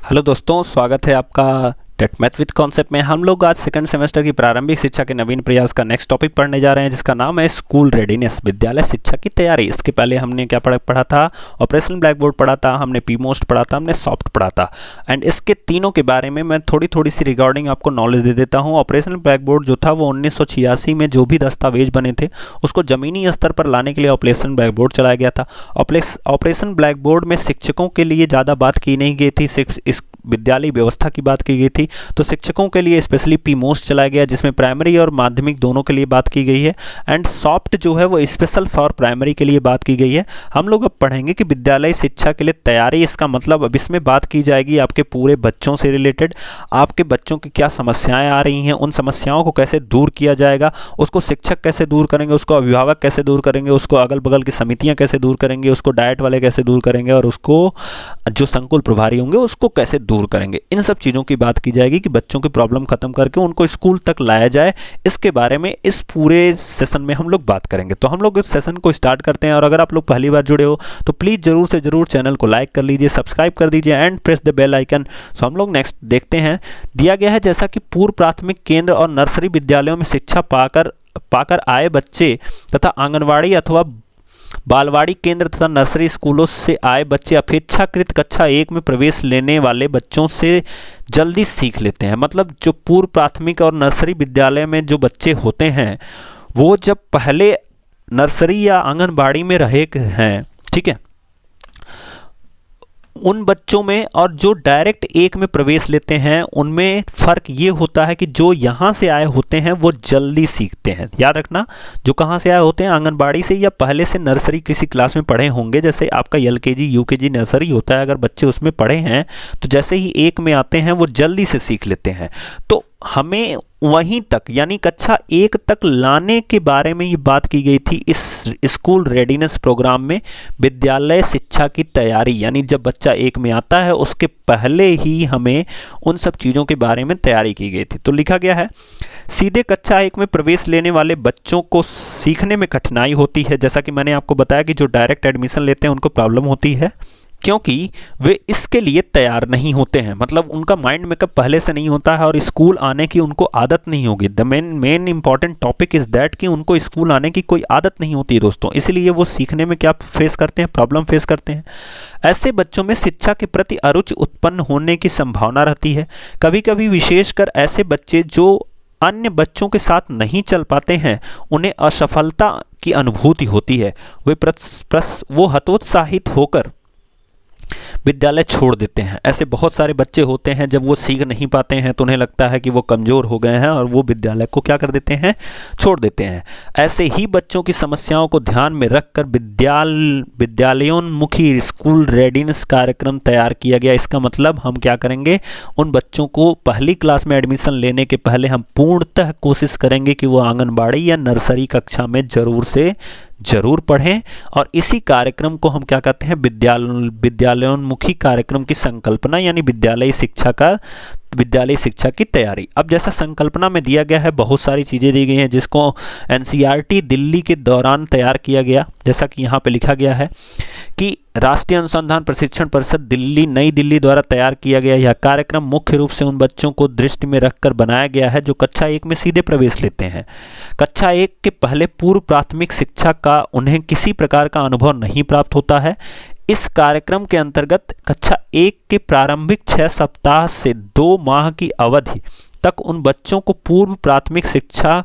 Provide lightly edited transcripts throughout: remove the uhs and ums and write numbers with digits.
Hello दोस्तों, स्वागत है आपका टेट मैथ विद कॉन्सेप्ट में। हम लोग आज सेकंड सेमेस्टर की प्रारंभिक शिक्षा के नवीन प्रयास का नेक्स्ट टॉपिक पढ़ने जा रहे हैं, जिसका नाम है स्कूल रेडीनेस, विद्यालय शिक्षा की तैयारी। इसके पहले हमने क्या पढ़ा था? ऑपरेशनल ब्लैक बोर्ड पढ़ा था, हमने पी मोस्ट पढ़ा था, हमने सॉफ्ट पढ़ा था। एंड इसके तीनों के बारे में मैं थोड़ी सी रिगार्डिंग आपको नॉलेज दे देता हूँ। ऑपरेशनल ब्लैक बोर्ड जो था वो 1986 में जो भी दस्तावेज बने थे उसको ज़मीनी स्तर पर लाने के लिए ऑपरेशन ब्लैक बोर्ड चलाया गया था। ऑपरेशन ब्लैक बोर्ड में शिक्षकों के लिए ज़्यादा बात की नहीं गई थी, सिर्फ इस विद्यालय व्यवस्था की बात की गई थी। तो शिक्षकों के लिए स्पेशली पी मोस्ट चलाया गया, जिसमें प्राइमरी और माध्यमिक दोनों के लिए बात की गई है। एंड सॉफ्ट जो है वो स्पेशल फॉर प्राइमरी के लिए बात की गई है। हम लोग अब पढ़ेंगे कि विद्यालय शिक्षा के लिए तैयारी, इसका मतलब अब इसमें बात की जाएगी आपके पूरे बच्चों से रिलेटेड, आपके बच्चों की क्या समस्याएं आ रही हैं, उन समस्याओं को कैसे दूर किया जाएगा, उसको शिक्षक कैसे दूर करेंगे, उसको अभिभावक कैसे दूर करेंगे, उसको अगल बगल की समितियाँ कैसे दूर करेंगे, उसको डाइट वाले कैसे दूर करेंगे, और उसको जो संकुल प्रभारी होंगे उसको कैसे दूर करेंगे। इन सब चीज़ों की बात की जाएगी कि बच्चों की प्रॉब्लम खत्म करके उनको स्कूल तक लाया जाए। इसके बारे में इस पूरे सेशन में हम लोग बात करेंगे। तो हम लोग इस सेशन को स्टार्ट करते हैं। और अगर आप लोग पहली बार जुड़े हो तो प्लीज़ जरूर से जरूर चैनल को लाइक कर लीजिए, सब्सक्राइब कर दीजिए and press the bell icon. So हम लोग नेक्स्ट देखते हैं। दिया गया है जैसा कि पूर्व प्राथमिक केंद्र और नर्सरी विद्यालयों में शिक्षा पाकर आए बच्चे तथा आंगनवाड़ी अथवा बालवाड़ी केंद्र तथा नर्सरी स्कूलों से आए बच्चे अपेक्षाकृत कक्षा 1 में प्रवेश लेने वाले बच्चों से जल्दी सीख लेते हैं। मतलब जो पूर्व प्राथमिक और नर्सरी विद्यालय में जो बच्चे होते हैं वो जब पहले नर्सरी या आंगनबाड़ी में रहे हैं, ठीक है, उन बच्चों में और जो डायरेक्ट 1 में प्रवेश लेते हैं उनमें फ़र्क ये होता है कि जो यहाँ से आए होते हैं वो जल्दी सीखते हैं। याद रखना, जो कहाँ से आए होते हैं, आंगनबाड़ी से या पहले से नर्सरी किसी क्लास में पढ़े होंगे, जैसे आपका LKG UKG नर्सरी होता है, अगर बच्चे उसमें पढ़े हैं तो जैसे ही 1 में आते हैं वो जल्दी से सीख लेते हैं। तो हमें वहीं तक यानी कक्षा 1 तक लाने के बारे में ये बात की गई थी इस स्कूल रेडीनेस प्रोग्राम में। विद्यालय शिक्षा की तैयारी यानी जब बच्चा 1 में आता है उसके पहले ही हमें उन सब चीज़ों के बारे में तैयारी की गई थी। तो लिखा गया है, सीधे कक्षा 1 में प्रवेश लेने वाले बच्चों को सीखने में कठिनाई होती है। जैसा कि मैंने आपको बताया कि जो डायरेक्ट एडमिशन लेते हैं उनको प्रॉब्लम होती है, क्योंकि वे इसके लिए तैयार नहीं होते हैं। मतलब उनका माइंड मेकअप पहले से नहीं होता है और स्कूल आने की उनको आदत नहीं होगी। The main important topic is that कि उनको स्कूल आने की कोई आदत नहीं होती दोस्तों, इसलिए वो सीखने में क्या फेस करते हैं, प्रॉब्लम फेस करते हैं। ऐसे बच्चों में शिक्षा के प्रति अरुचि उत्पन्न होने की संभावना रहती है। कभी कभी विशेषकर ऐसे बच्चे जो अन्य बच्चों के साथ नहीं चल पाते हैं, उन्हें असफलता की अनुभूति होती है। वो हतोत्साहित होकर विद्यालय छोड़ देते हैं। ऐसे बहुत सारे बच्चे होते हैं, जब वो सीख नहीं पाते हैं तो उन्हें लगता है कि वो कमज़ोर हो गए हैं और वो विद्यालय को क्या कर देते हैं, छोड़ देते हैं। ऐसे ही बच्चों की समस्याओं को ध्यान में रखकर विद्यालयोन्मुखी स्कूल रेडीनेस कार्यक्रम तैयार किया गया। इसका मतलब हम क्या करेंगे, उन बच्चों को पहली क्लास में एडमिशन लेने के पहले हम पूर्णतः कोशिश करेंगे कि वो आंगनबाड़ी या नर्सरी कक्षा में जरूर पढ़ें। और इसी कार्यक्रम को हम क्या कहते हैं, विद्यालयोन्मुखी कार्यक्रम की संकल्पना यानी विद्यालय शिक्षा की तैयारी। अब जैसा संकल्पना में दिया गया है, बहुत सारी चीज़ें दी गई हैं जिसको NCERT दिल्ली के दौरान तैयार किया गया। जैसा कि यहाँ पे लिखा गया है कि राष्ट्रीय अनुसंधान प्रशिक्षण परिषद नई दिल्ली द्वारा तैयार किया गया यह कार्यक्रम मुख्य रूप से उन बच्चों को दृष्टि में रखकर बनाया गया है जो कक्षा 1 में सीधे प्रवेश लेते हैं। कक्षा 1 के पहले पूर्व प्राथमिक शिक्षा का उन्हें किसी प्रकार का अनुभव नहीं प्राप्त होता है। इस कार्यक्रम के अंतर्गत कक्षा 1 के प्रारंभिक 6 सप्ताह से 2 माह की अवधि तक उन बच्चों को पूर्व प्राथमिक शिक्षा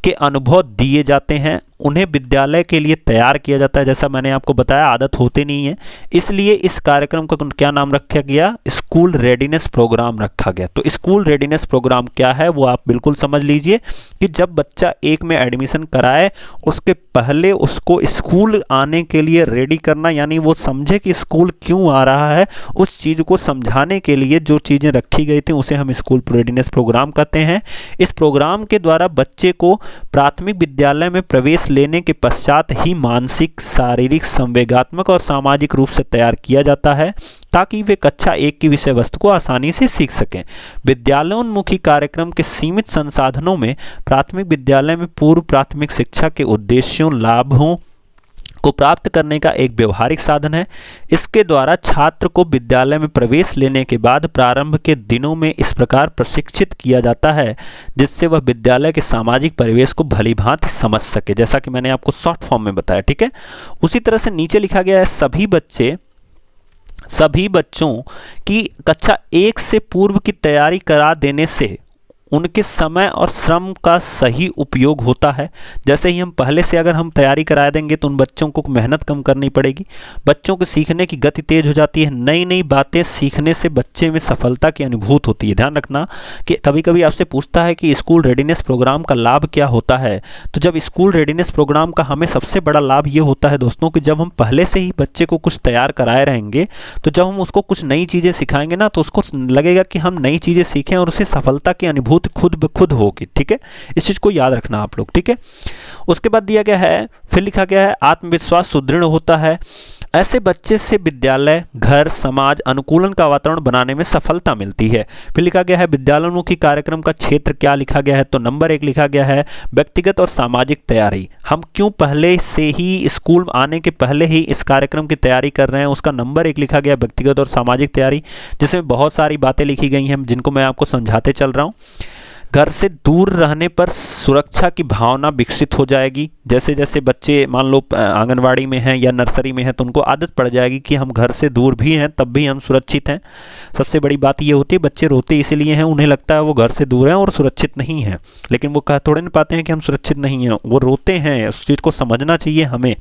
के अनुभव दिए जाते हैं। उन्हें विद्यालय के लिए तैयार किया जाता है। जैसा मैंने आपको बताया, आदत होती नहीं है, इसलिए इस कार्यक्रम का क्या नाम रखा गया, स्कूल रेडीनेस प्रोग्राम रखा गया। तो स्कूल रेडीनेस प्रोग्राम क्या है वो आप बिल्कुल समझ लीजिए कि जब बच्चा 1 में एडमिशन कराए उसके पहले उसको स्कूल आने के लिए रेडी करना, यानी वो समझे कि स्कूल क्यों आ रहा है, उस चीज़ को समझाने के लिए जो चीज़ें रखी गई थी उसे हम स्कूल रेडीनेस प्रोग्राम कहते हैं। इस प्रोग्राम के द्वारा बच्चे को प्राथमिक विद्यालय में प्रवेश लेने के पश्चात ही मानसिक, शारीरिक, संवेगात्मक और सामाजिक रूप से तैयार किया जाता है ताकि वे कक्षा 1 की विषय वस्तु को आसानी से सीख सकें। विद्यालयोन्मुखी कार्यक्रम के सीमित संसाधनों में प्राथमिक विद्यालय में पूर्व प्राथमिक शिक्षा के उद्देश्यों, लाभों को प्राप्त करने का एक व्यवहारिक साधन है। इसके द्वारा छात्र को विद्यालय में प्रवेश लेने के बाद प्रारंभ के दिनों में इस प्रकार प्रशिक्षित किया जाता है जिससे वह विद्यालय के सामाजिक परिवेश को भलीभांति समझ सके, जैसा कि मैंने आपको शॉर्ट फॉर्म में बताया। ठीक है, उसी तरह से नीचे लिखा गया है सभी बच्चों की कक्षा 1 से पूर्व की तैयारी करा देने से उनके समय और श्रम का सही उपयोग होता है। जैसे ही हम पहले से अगर हम तैयारी करा देंगे तो उन बच्चों को मेहनत कम करनी पड़ेगी, बच्चों के सीखने की गति तेज हो जाती है, नई नई बातें सीखने से बच्चे में सफलता की अनुभूति होती है। ध्यान रखना कि कभी कभी आपसे पूछता है कि स्कूल रेडीनेस प्रोग्राम का लाभ क्या होता है। तो जब स्कूल रेडीनेस प्रोग्राम का हमें सबसे बड़ा लाभ ये होता है दोस्तों कि जब हम पहले से ही बच्चे को कुछ तैयार कराए रहेंगे तो जब हम उसको कुछ नई चीज़ें सिखाएंगे ना तो उसको लगेगा कि हम नई चीज़ें सीखें और उसे सफलता की अनुभूति खुद ब खुद होगी। ठीक है, इस चीज को याद रखना आप लोग। ठीक है, उसके बाद दिया गया है, फिर लिखा गया है आत्मविश्वास सुदृढ़ होता है। ऐसे बच्चे से विद्यालय, घर, समाज अनुकूलन का वातावरण बनाने में सफलता मिलती है। फिर लिखा गया है विद्यालयोन्मुखी कार्यक्रम का क्षेत्र क्या लिखा गया है, तो नंबर 1 लिखा गया है व्यक्तिगत और सामाजिक तैयारी। हम क्यों पहले से ही स्कूल आने के पहले ही इस कार्यक्रम की तैयारी कर रहे हैं, उसका नंबर 1 लिखा गया व्यक्तिगत और सामाजिक तैयारी, जिसमें बहुत सारी बातें लिखी गई हैं जिनको मैं आपको समझाते चल रहा हूँ। घर से दूर रहने पर सुरक्षा की भावना विकसित हो जाएगी। जैसे जैसे बच्चे मान लो आंगनवाड़ी में हैं या नर्सरी में हैं तो उनको आदत पड़ जाएगी कि हम घर से दूर भी हैं तब भी हम सुरक्षित हैं। सबसे बड़ी बात ये होती है बच्चे रोते इसीलिए हैं, उन्हें लगता है वो घर से दूर हैं और सुरक्षित नहीं हैं, लेकिन वो कह थोड़े नहीं पाते हैं कि हम सुरक्षित नहीं हैं, वो रोते हैं। उस चीज़ को समझना चाहिए हमें।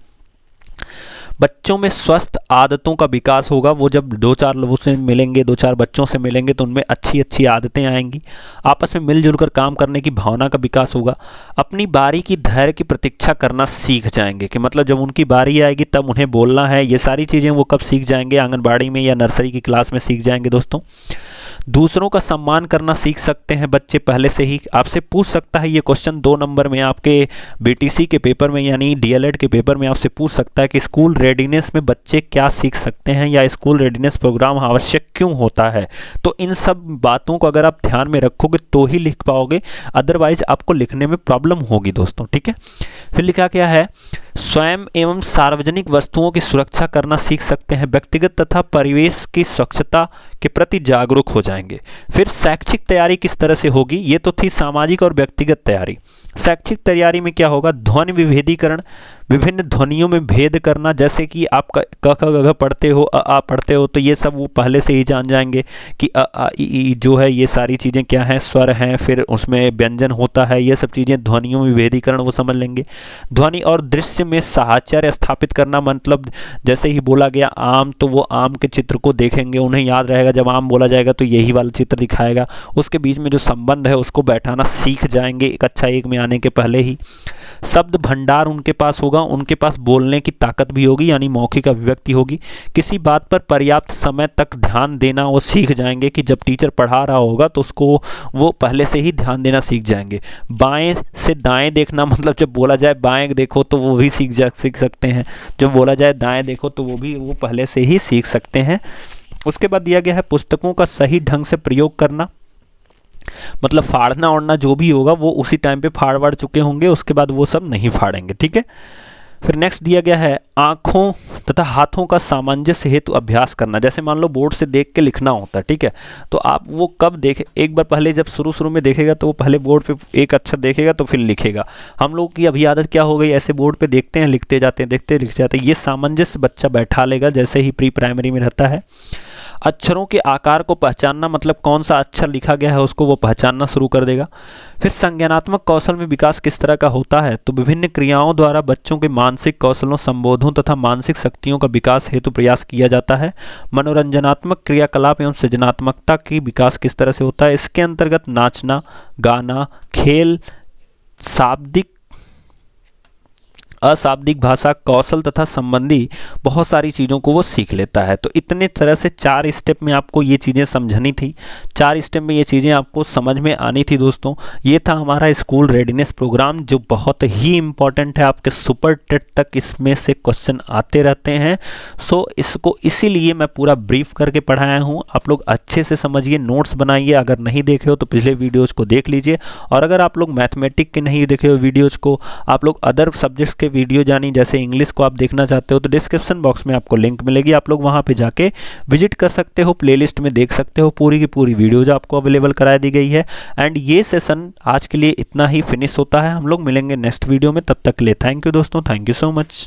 बच्चों में स्वस्थ आदतों का विकास होगा। वो जब 2-4 लोगों से मिलेंगे, 2-4 बच्चों से मिलेंगे तो उनमें अच्छी अच्छी आदतें आएंगी। आपस में मिलजुल कर काम करने की भावना का विकास होगा। अपनी बारी की धैर्य की प्रतीक्षा करना सीख जाएंगे कि मतलब जब उनकी बारी आएगी तब उन्हें बोलना है। ये सारी चीज़ें वो कब सीख जाएंगे, आंगनबाड़ी में या नर्सरी की क्लास में सीख जाएंगे दोस्तों। दूसरों का सम्मान करना सीख सकते हैं बच्चे पहले से ही। आपसे पूछ सकता है ये क्वेश्चन 2 नंबर में आपके बीटीसी के पेपर में यानी डीएलएड के पेपर में आपसे पूछ सकता है कि स्कूल रेडीनेस में बच्चे क्या सीख सकते हैं या स्कूल रेडीनेस प्रोग्राम आवश्यक क्यों होता है। तो इन सब बातों को अगर आप ध्यान में रखोगे तो ही लिख पाओगे, अदरवाइज आपको लिखने में प्रॉब्लम होगी दोस्तों। ठीक है, फिर लिखा क्या है, स्वयं एवं सार्वजनिक वस्तुओं की सुरक्षा करना सीख सकते हैं। व्यक्तिगत तथा परिवेश की स्वच्छता के प्रति जागरूक हो जाएंगे। फिर शैक्षिक तैयारी किस तरह से होगी, ये तो थी सामाजिक और व्यक्तिगत तैयारी। शैक्षिक तैयारी में क्या होगा, ध्वनि विभेदीकरण, विभिन्न ध्वनियों में भेद करना। जैसे कि आप क ख ग घ पढ़ते हो, अ आ पढ़ते हो, तो ये सब वो पहले से ही जान जाएंगे कि अ आ इ ई जो है ये सारी चीज़ें क्या हैं, स्वर हैं, फिर उसमें व्यंजन होता है, ये सब चीज़ें ध्वनियों में विभेदीकरण वो समझ लेंगे। ध्वनि और दृश्य में साहचर्य स्थापित करना, मतलब जैसे ही बोला गया आम तो वो आम के चित्र को देखेंगे, उन्हें याद रहेगा जब आम बोला जाएगा तो यही वाला चित्र दिखाएगा। उसके बीच में जो संबंध है उसको बैठाना सीख जाएंगे कक्षा 1 में आने के पहले ही। शब्द भंडार उनके पास होगा, उनके पास बोलने की ताकत भी होगी यानी मौखिक अभिव्यक्ति होगी। किसी बात पर पर्याप्त समय तक ध्यान देना वो सीख जाएंगे कि जब टीचर पढ़ा रहा होगा तो उसको वो पहले से ही ध्यान देना सीख जाएंगे। बाएं से दाएं देखना, मतलब जब बोला जाए बाएं देखो तो वो भी सीख सकते हैं, जब बोला जाए दाएं देखो तो वो पहले से ही सीख सकते हैं। उसके बाद दिया गया है पुस्तकों का सही ढंग से प्रयोग करना, मतलब फाड़ना ओढ़ना जो भी होगा वो उसी टाइम पे फाड़ चुके होंगे, उसके बाद वो सब नहीं फाड़ेंगे। ठीक है, फिर नेक्स्ट दिया गया है आँखों तथा हाथों का सामंजस्य हेतु अभ्यास करना। जैसे मान लो बोर्ड से देख के लिखना होता है, ठीक है, तो आप वो कब देखें, एक बार पहले जब शुरू में देखेगा तो वो पहले बोर्ड पे एक अक्षर देखेगा तो फिर लिखेगा। हम लोग की अभी आदत क्या हो गई, ऐसे बोर्ड पे देखते हैं लिखते जाते हैं, देखते लिखते जाते हैं। ये सामंजस्य बच्चा बैठा लेगा जैसे ही प्री प्राइमरी में रहता है। अक्षरों के आकार को पहचानना, मतलब कौन सा अक्षर लिखा गया है उसको वो पहचानना शुरू कर देगा। फिर संज्ञानात्मक कौशल में विकास किस तरह का होता है, तो विभिन्न क्रियाओं द्वारा बच्चों के मानसिक कौशलों, संबोधों तथा मानसिक शक्तियों का विकास हेतु प्रयास किया जाता है। मनोरंजनात्मक क्रियाकलाप एवं सृजनात्मकता की विकास किस तरह से होता है, इसके अंतर्गत नाचना, गाना, खेल, शाब्दिक अशाब्दिक भाषा कौशल तथा संबंधी बहुत सारी चीज़ों को वो सीख लेता है। तो इतने तरह से 4 स्टेप में आपको ये चीज़ें समझनी थी, 4 स्टेप में ये चीज़ें आपको समझ में आनी थी दोस्तों। ये था हमारा स्कूल रेडीनेस प्रोग्राम जो बहुत ही इम्पॉर्टेंट है, आपके सुपर टेट तक इसमें से क्वेश्चन आते रहते हैं। सो इसको इसीलिए मैं पूरा ब्रीफ करके पढ़ाया हूँ। आप लोग अच्छे से समझिए, नोट्स बनाइए। अगर नहीं देखे हो तो पिछले वीडियोज़ को देख लीजिए, और अगर आप लोग मैथमेटिक के नहीं देखे हो वीडियोज़ को, आप लोग अदर सब्जेक्ट्स के से वीडियो जानी, जैसे इंग्लिश को आप देखना चाहते हो तो डिस्क्रिप्शन बॉक्स में आपको लिंक मिलेगी, आप लोग वहाँ पे जाके विजिट कर सकते हो, प्लेलिस्ट में देख सकते हो, पूरी की पूरी वीडियोज आपको अवेलेबल करा दी गई है। एंड ये सेशन आज के लिए इतना ही फिनिश होता है, हम लोग मिलेंगे नेक्स्ट वीडियो में, तब तक के लिए थैंक यू दोस्तों, थैंक यू सो मच।